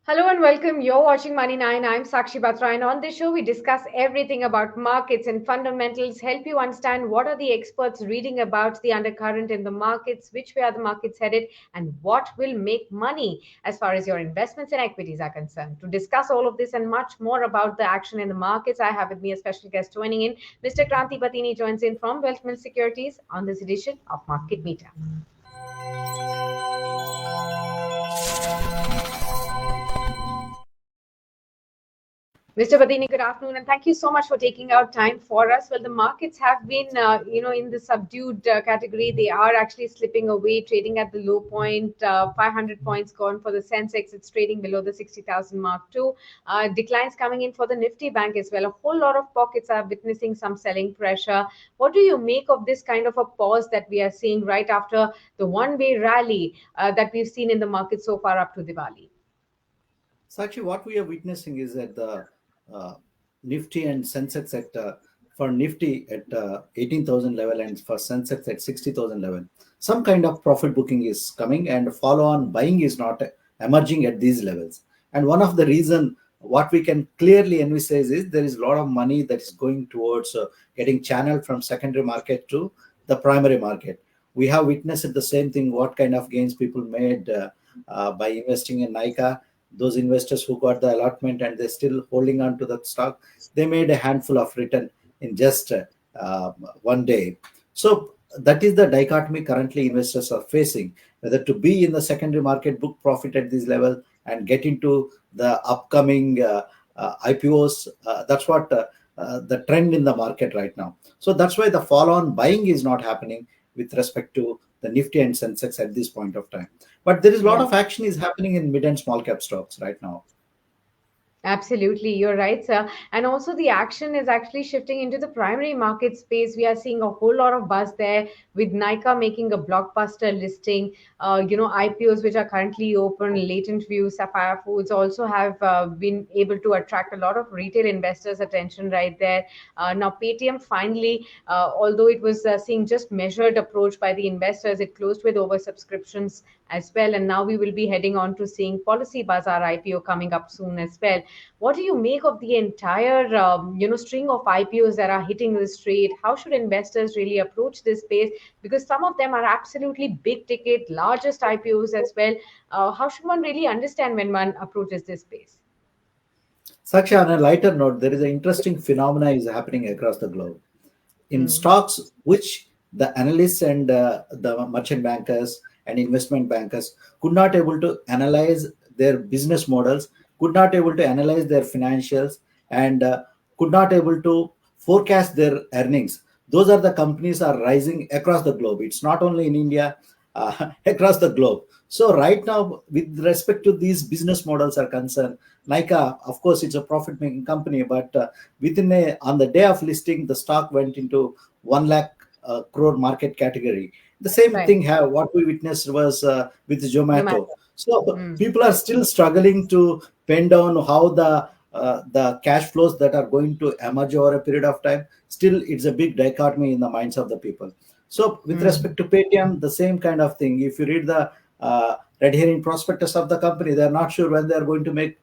Hello and welcome. You're watching Money 9. I'm Sakshi Batra, and on this show, we discuss everything about markets and fundamentals, help you understand what are the experts reading about the undercurrent in the markets, which way are the markets headed, and what will make money as far as your investments and equities are concerned. To discuss all of this and much more about the action in the markets, I have with me a special guest joining in. Mr. Kranti Patini joins in from Wealth Mill Securities on this edition of Market Meter. Mr. Badini, good afternoon, and thank you so much for taking out time for us. Well, the markets have been, in the subdued category. They are actually slipping away, trading at the low point. 500 points gone for the Sensex. It's trading below the 60,000 mark too. Declines coming in for the Nifty Bank as well. A whole lot of pockets are witnessing some selling pressure. What do you make of this kind of a pause that we are seeing right after the one-way rally that we've seen in the market so far up to Diwali? So actually, what we are witnessing is that the uh, Nifty and Sensex for Nifty at 18,000 level and for Sensex at 60,000 level, some kind of profit booking is coming and follow-on buying is not emerging at these levels. And one of the reason what we can clearly envisage is there is a lot of money that is going towards getting channeled from secondary market to the primary market. We have witnessed the same thing. What kind of gains people made by investing in Nika, those investors who got the allotment and they're still holding on to the stock, they made a handful of return in just one day. So that is the dichotomy currently investors are facing, whether to be in the secondary market, book profit at this level and get into the upcoming IPOs. That's what the trend in the market right now. So that's why the follow-on buying is not happening with respect to the Nifty and Sensex at this point of time. But there is a lot Yeah. of action is happening in mid and small cap stocks right now. Absolutely, you're right, sir. And also, the action is actually shifting into the primary market space. We are seeing a whole lot of buzz there with Nika making a blockbuster listing. IPOs which are currently open, Latent View, Sapphire Foods also have been able to attract a lot of retail investors' attention right there. Now, Paytm finally, although it was seeing just measured approach by the investors, it closed with oversubscriptions as well. And now we will be heading on to seeing Policy Bazaar IPO coming up soon as well. What do you make of the entire, string of IPOs that are hitting the street? How should investors really approach this space? Because some of them are absolutely big ticket, largest IPOs as well. How should one really understand when one approaches this space? Saksha, on a lighter note, there is an interesting phenomena is happening across the globe. In Hmm. stocks which the analysts and the merchant bankers and investment bankers could not able to analyze their business models, could not able to analyze their financials, and could not able to forecast their earnings. Those are the companies are rising across the globe. It's not only in India, across the globe. So right now, with respect to these business models are concerned, Nika, of course, it's a profit-making company, but within on the day of listing, the stock went into 1 lakh crore market category. The same Right. thing have what we witnessed was with Zomato. Zomato. So Hmm. people are still struggling to pen down how the cash flows that are going to emerge over a period of time. Still, it's a big dichotomy in the minds of the people. So with Hmm. respect to Paytm, the same kind of thing. If you read the red herring prospectus of the company, they are not sure when they are going to make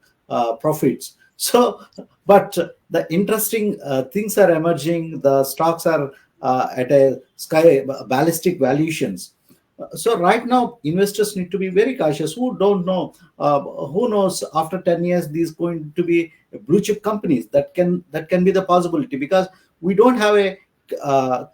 profits. So, but the interesting things are emerging. The stocks are at a sky ballistic valuations. So right now, investors need to be very cautious. Who don't know? Who knows? After 10 years, these going to be blue chip companies. That can be the possibility because we don't have a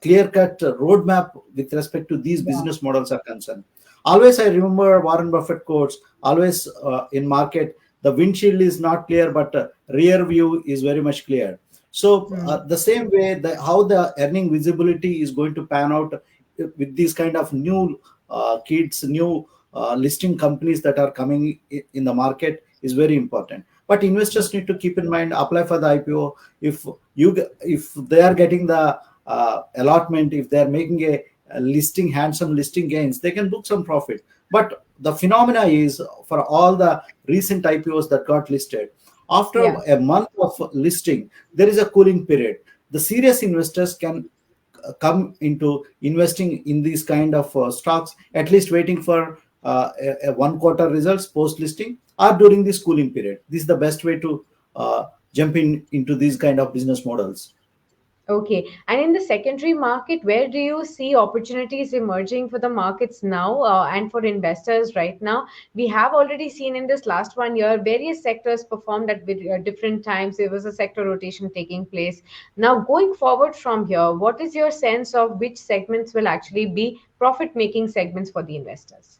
clear cut roadmap with respect to these Yeah. business models are concerned. Always, I remember Warren Buffett quotes. Always in market the windshield is not clear but rear view is very much clear. So Hmm. the same way how the earning visibility is going to pan out with these kind of new kids, new listing companies that are coming in the market is very important. But investors need to keep in mind, apply for the IPO. If they are getting the allotment, if they are making a listing, handsome listing gains, they can book some profit. But the phenomena is for all the recent IPOs that got listed, after Yeah. a month of listing, there is a cooling period. The serious investors can come into investing in these kind of stocks, at least waiting for 1 quarter results post listing. or during the schooling period. This is the best way to jump in into these kind of business models. Okay. And in the secondary market, where do you see opportunities emerging for the markets now and for investors right now? We have already seen in this last 1 year, various sectors performed at different times. There was a sector rotation taking place. Now, going forward from here, what is your sense of which segments will actually be profit-making segments for the investors?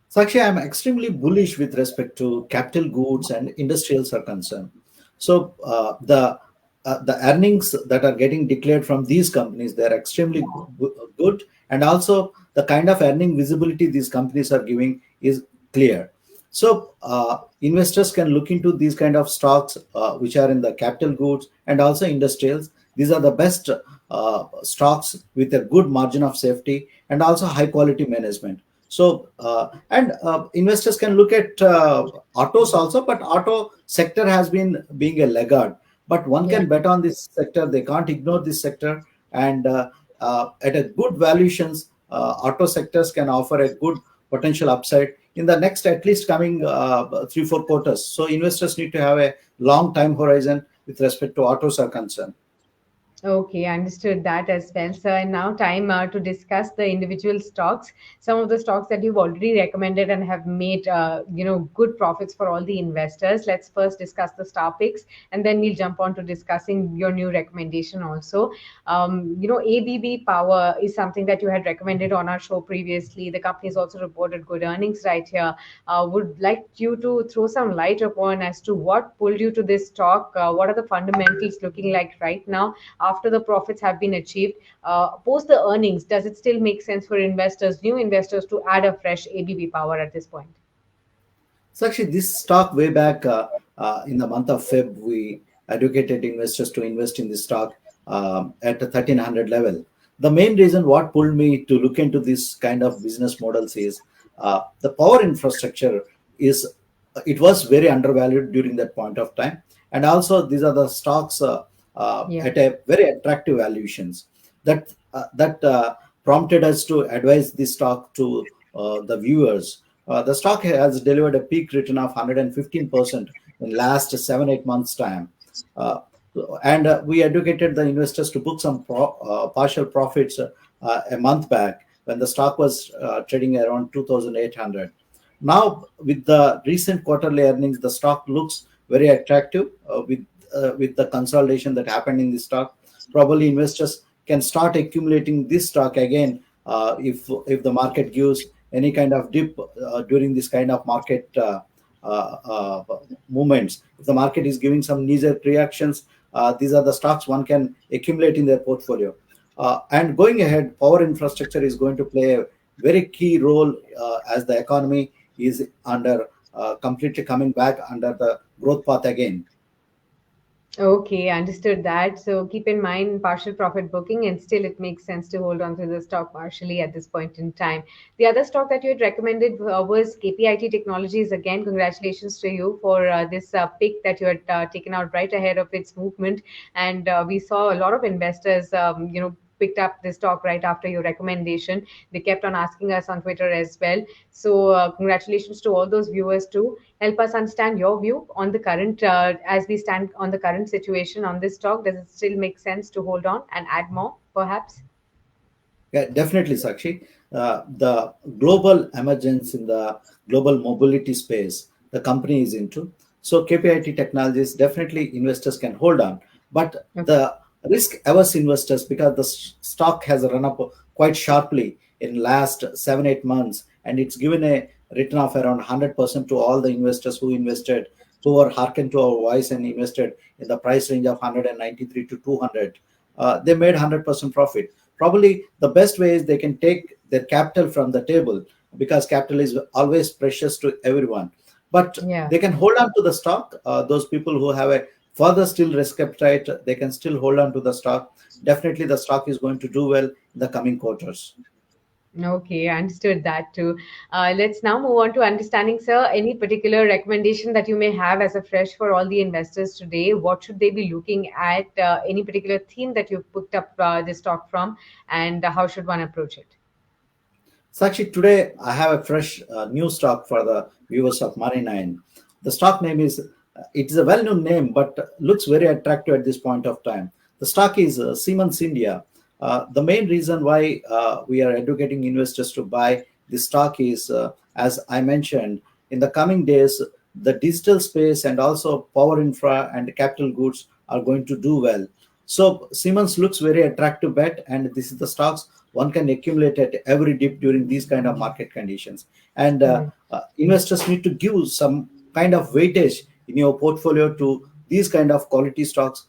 So actually, I'm extremely bullish with respect to capital goods and industrials are concerned. So the earnings that are getting declared from these companies, they're extremely good, and also the kind of earning visibility these companies are giving is clear. So investors can look into these kind of stocks which are in the capital goods and also industrials. These are the best stocks with a good margin of safety and also high quality management. So and investors can look at autos also, but auto sector has been being a laggard. But one Yeah. can bet on this sector. They can't ignore this sector, and at a good valuations, auto sectors can offer a good potential upside in the next at least coming 3 4 quarters. So investors need to have a long time horizon with respect to autos are concerned. Okay, understood that as well, sir. And now time to discuss the individual stocks. Some of the stocks that you've already recommended and have made, good profits for all the investors. Let's first discuss the star picks, and then we'll jump on to discussing your new recommendation also. ABB Power is something that you had recommended on our show previously. The company has also reported good earnings right here. Would like you to throw some light upon as to what pulled you to this stock. What are the fundamentals looking like right now after the profits have been achieved? Post the earnings, does it still make sense for investors, new investors, to add a fresh ABB Power at this point? So actually, this stock way back in the month of Feb, we educated investors to invest in this stock at a 1300 level. The main reason what pulled me to look into this kind of business models is the power infrastructure is it was very undervalued during that point of time, and also these are the stocks Yeah. at a very attractive valuations that prompted us to advise this stock to the viewers. The stock has delivered a peak return of 115% in last 7 8 months time. Uh, and we educated the investors to book some partial profits a month back when the stock was trading around 2,800. Now, with the recent quarterly earnings, the stock looks very attractive with the consolidation that happened in the stock. Probably investors can start accumulating this stock again if the market gives any kind of dip during this kind of market movements. If the market is giving some knee-jerk reactions, these are the stocks one can accumulate in their portfolio. And going ahead, power infrastructure is going to play a very key role as the economy is under completely coming back under the growth path again. Okay, understood that. So keep in mind partial profit booking, and still it makes sense to hold on to the stock partially at this point in time. The other stock that you had recommended was KPIT Technologies. Again, congratulations to you for this pick that you had taken out right ahead of its movement. And we saw a lot of investors, picked up this stock right after your recommendation. They kept on asking us on Twitter as well. So congratulations to all those viewers too. Help us understand your view on the current, as we stand on the current situation on this stock. Does it still make sense to hold on and add more, perhaps? Yeah, definitely, Sakshi. The global emergence in the global mobility space, the company is into. So KPIT Technologies, definitely investors can hold on. But Okay. the risk averse investors, because the stock has run up quite sharply in last 7 8 months, and it's given a return of around 100% to all the investors who invested, who were hearkened to our voice and invested in the price range of 193 to 200. They made 100% profit. Probably the best way is they can take their capital from the table, because capital is always precious to everyone. But Yeah. they can hold on to the stock. Those people who have a further still risk appetite, they can still hold on to the stock. Definitely the stock is going to do well in the coming quarters. Okay, I understood that too. Let's now move on to understanding, sir, any particular recommendation that you may have as a fresh for all the investors today. What should they be looking at? Any particular theme that you've picked up this stock from, and how should one approach it? Sakshi, today I have a fresh new stock for the viewers of Money 9. The stock name is, it is a well known name, but looks very attractive at this point of time. The stock is Siemens India. The main reason why we are educating investors to buy this stock is, as I mentioned, in the coming days, the digital space and also power infra and capital goods are going to do well. So Siemens looks very attractive bet, and this is the stocks one can accumulate at every dip during these kind of market conditions. And investors need to give some kind of weightage in your portfolio to these kind of quality stocks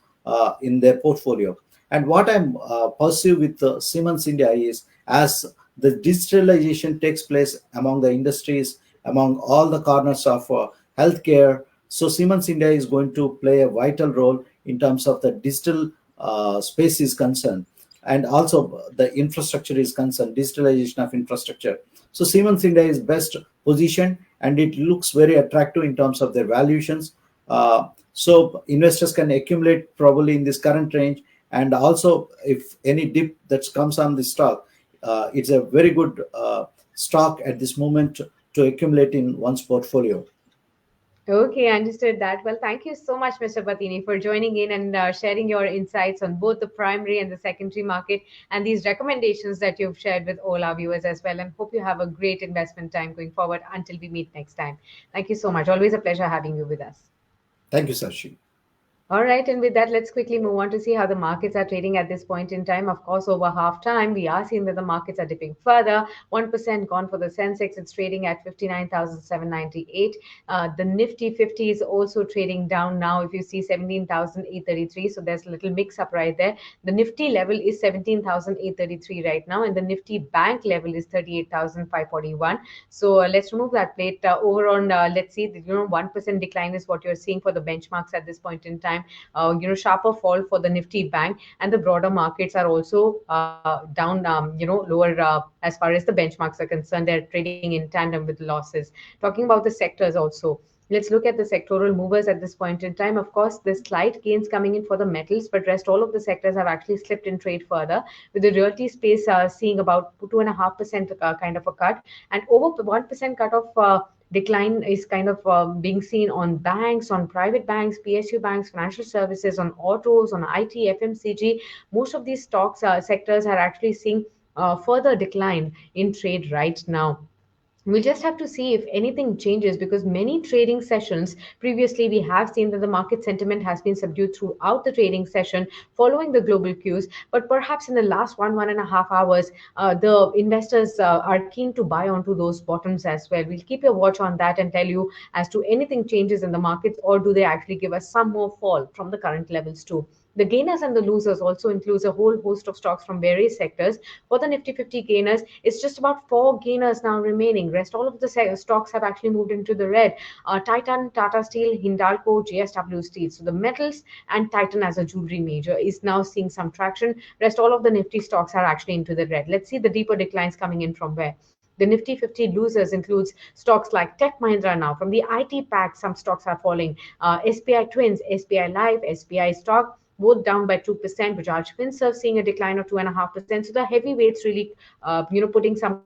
in their portfolio. And what I'm pursue with Siemens India is, as the digitalization takes place among the industries, among all the corners of healthcare. So Siemens India is going to play a vital role in terms of the digital space is concerned, and also the infrastructure is concerned, digitalization of infrastructure. So Siemens India is best positioned, and it looks very attractive in terms of their valuations. So investors can accumulate probably in this current range, and also if any dip that comes on the stock, it's a very good stock at this moment to accumulate in one's portfolio. Okay, understood that. Well, thank you so much, Mr. Patini, for joining in and sharing your insights on both the primary and the secondary market and these recommendations that you've shared with all our viewers as well. And hope you have a great investment time going forward until we meet next time. Thank you so much. Always a pleasure having you with us. Thank you, Sashi. All right, and with that, let's quickly move on to see how the markets are trading at this point in time. Of course, over half time, we are seeing that the markets are dipping further. 1% gone for the Sensex. It's trading at 59,798. The Nifty 50 is also trading down now. If you see 17,833, so there's a little mix up right there. The Nifty level is 17,833 right now, and the Nifty Bank level is 38,541. So let's remove that plate. Overall, let's see, 1% decline is what you're seeing for the benchmarks at this point in time. Sharper fall for the Nifty Bank, and the broader markets are also down, lower as far as the benchmarks are concerned. They're trading in tandem with losses. Talking about the sectors also. Let's look at the sectoral movers at this point in time. Of course, there's slight gains coming in for the metals, but rest all of the sectors have actually slipped in trade further, with the realty space seeing about 2.5% kind of a cut, and over 1% cut of decline is kind of being seen on banks, on private banks, PSU banks, financial services, on autos, on IT, FMCG. Most of these stocks sectors are actually seeing further decline in trade right now. We'll just have to see if anything changes, because many trading sessions previously we have seen that the market sentiment has been subdued throughout the trading session following the global cues. But perhaps in the last 1.5 hours, the investors are keen to buy onto those bottoms as well. We'll keep a watch on that and tell you as to anything changes in the markets, or do they actually give us some more fall from the current levels too. The gainers and the losers also includes a whole host of stocks from various sectors. For the Nifty 50 gainers, it's just about four gainers now remaining. Rest all of the stocks have actually moved into the red. Titan, Tata Steel, Hindalco, JSW Steel. So the metals and Titan as a jewelry major is now seeing some traction. Rest all of the Nifty stocks are actually into the red. Let's see the deeper declines coming in from where. The Nifty 50 losers includes stocks like Tech Mahindra now. From the IT pack, some stocks are falling. SBI Twins, SBI Life, SBI Stock, both down by 2%. Bajaj Finserv seeing a decline of 2.5%. So the heavyweights really, putting some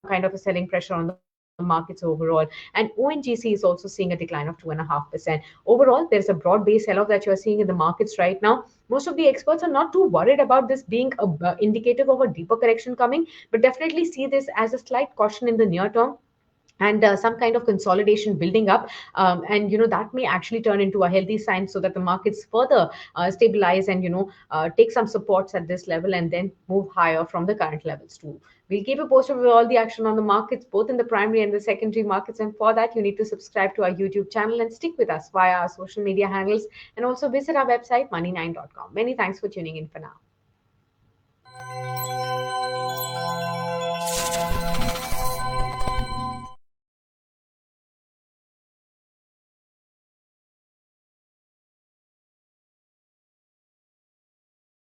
kind of a selling pressure on the markets overall. And ONGC is also seeing a decline of 2.5%. Overall, there's a broad-based sell-off that you're seeing in the markets right now. Most of the experts are not too worried about this being indicative of a deeper correction coming, but definitely see this as a slight caution in the near term, and some kind of consolidation building up, and that may actually turn into a healthy sign, so that the markets further stabilize and take some supports at this level and then move higher from the current levels too. We'll keep you posted with all the action on the markets, both in the primary and the secondary markets, and for that you need to subscribe to our YouTube channel and stick with us via our social media handles, and also visit our website money9.com. Many thanks for tuning in for now.